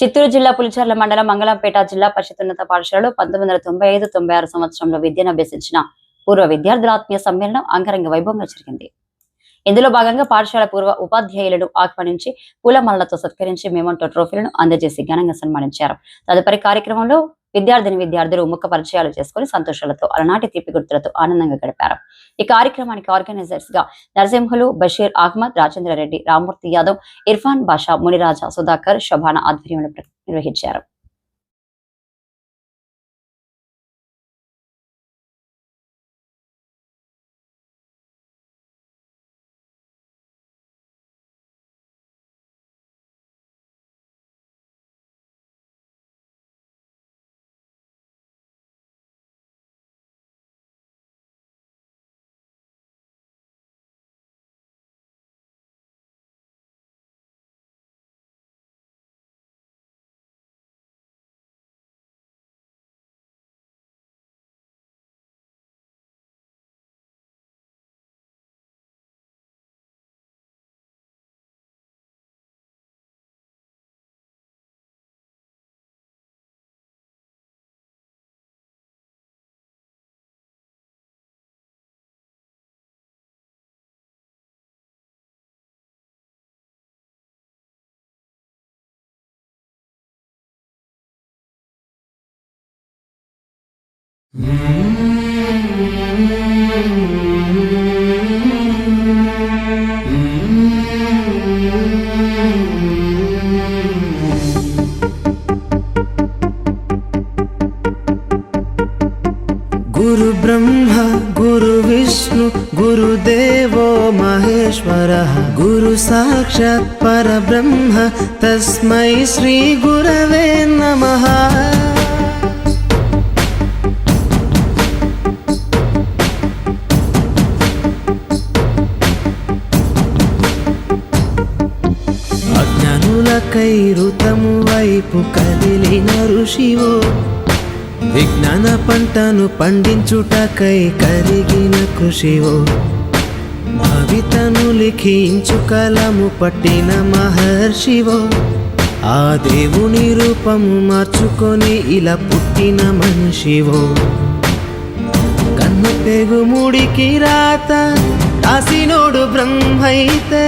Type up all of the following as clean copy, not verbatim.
చిత్తూరు జిల్లా పులిచెర్ల మండలం మంగళంపేట జిల్లా పరిషత్ పాఠశాలలో 1995-96 సంవత్సరంలో విద్యను అభ్యసించిన పూర్వ విద్యార్థుల ఆత్మీయ సమ్మేళనం అంగరంగ వైభవంగా జరిగింది. ఇందులో భాగంగా పాఠశాల పూర్వ ఉపాధ్యాయులను ఆహ్వానించి పూలమాలలతో సత్కరించి మెమోంటో ట్రోఫీలను అందజేసి ఘనంగా సన్మానించారు. తదుపరి కార్యక్రమంలో విద్యార్థులు ముఖ పరిచయాలు చేసుకుని సంతోషాలతో అలనాటి తీపి గుర్తులతో ఆనందంగా గడిపారు. ఈ కార్యక్రమానికి ఆర్గనైజర్స్ గా నరసింహులు, బషీర్ అహ్మద్, రాజేంద్ర రెడ్డి, రామ్మూర్తి యాదవ్, ఇర్ఫాన్ బాషా, మునిరాజా, సుధాకర్, శోభానా ఆధ్వర్యంలో నిర్వహించారు. गुरु ब्रह्मा गुरु विष्णु गुरुदेवो महेश्वरः गुरु साक्षात् परब्रह्म तस्मै श्री गुरवे नमः। అజ్ఞానులకై ఋతము వైపు కదిలిన ఋషివో, విజ్ఞాన పంటను పండించుటకై కరిగిన కృషివో, భవితను లిఖించు కలము పట్టిన మహర్షివో, ఆ దేవుని రూపము మార్చుకొని ఇలా పుట్టిన మనిషివో, కన్ను పెగు ముడికి రాత రాసినోడు బ్రహ్మైతే,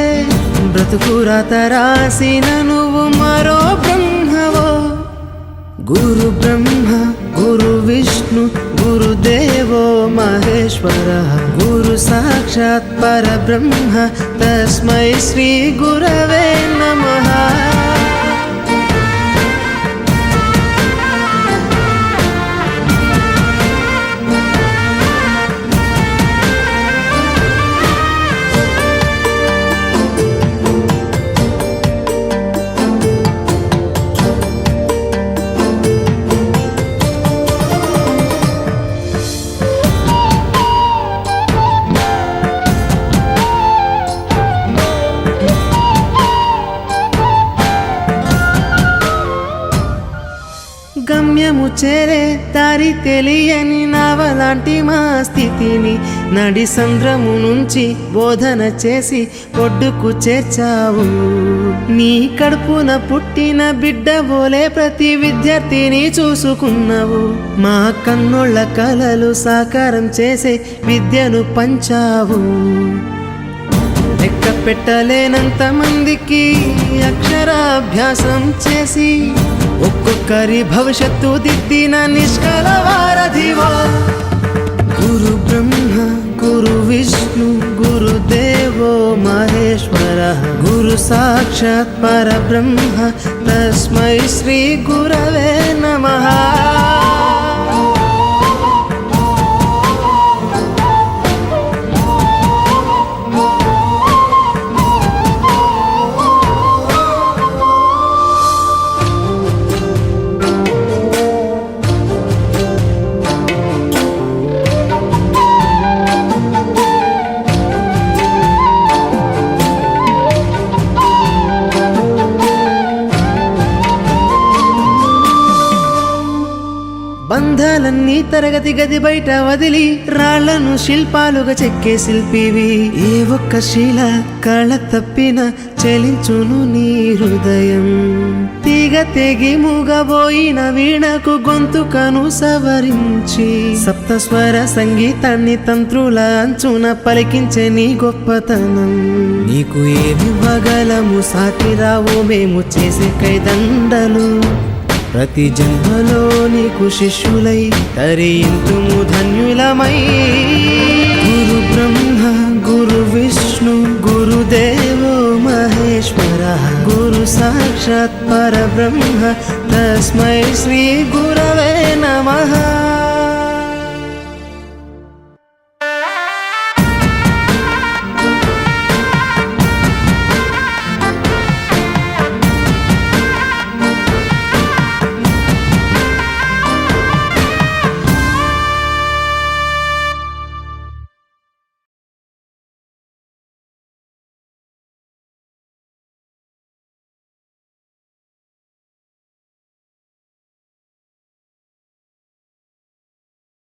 బ్రతుకు రాత రాసిన నువ్వు మరో బ్రహ్మవో। गुरु ब्रह्मा गुरु विष्णु गुरुदेवो महेश्वरः गुरु साक्षात् परब्रह्म तस्मै श्री गुरवे नमः। గమ్యము చేరే దారి తెలియని నావలాంటి మా స్థితిని నడి సంద్రము నుంచి బోధన చేసి ఒడ్డుకు చేర్చావు। నీ కడుపున పుట్టిన బిడ్డ బోలే ప్రతి విద్యార్థిని చూసుకున్నావు। మా కన్నోళ్ళ కలలు సాకారం చేసే విద్యను పంచావు। లెక్క పెట్టలేనంత మందికి అక్షరాభ్యాసం చేసి ఒక్కొక్కరి భవిష్యత్తు దిద్దిన నిష్కల వారధివో। గురు బ్రహ్మ గురు విష్ణు గురుదేవో మహేశ్వరః గురు సాక్షాత్ పరబ్రహ్మ తస్మై శ్రీ గురవే నమః। బంధాలన్నీ తరగతి గది బయట వదిలి రాళ్లను శిల్పాలుగా చెక్కే శిల్పివి। ఏ ఒక్క శిల కళ తప్పిన చలించును నీ హృదయం। తీగ తీగ తెగి మూగబోయిన వీణకు గొంతుకను సవరించి సప్తస్వర సంగీతాన్ని తంత్రుల అంచున పలికించే నీ గొప్పతనం. నీకు ఏమివ్వగలము సాటిరావు మేము చేసే కైదండలు. ప్రతి జన్మలో నీకు శిష్యులై తరింతుము ధన్యులమై. గురు బ్రహ్మ గురు విష్ణు గురుదేవో మహేశ్వర గురు సాక్షాత్ పరబ్రహ్మ తస్మై శ్రీ గురవే నమః.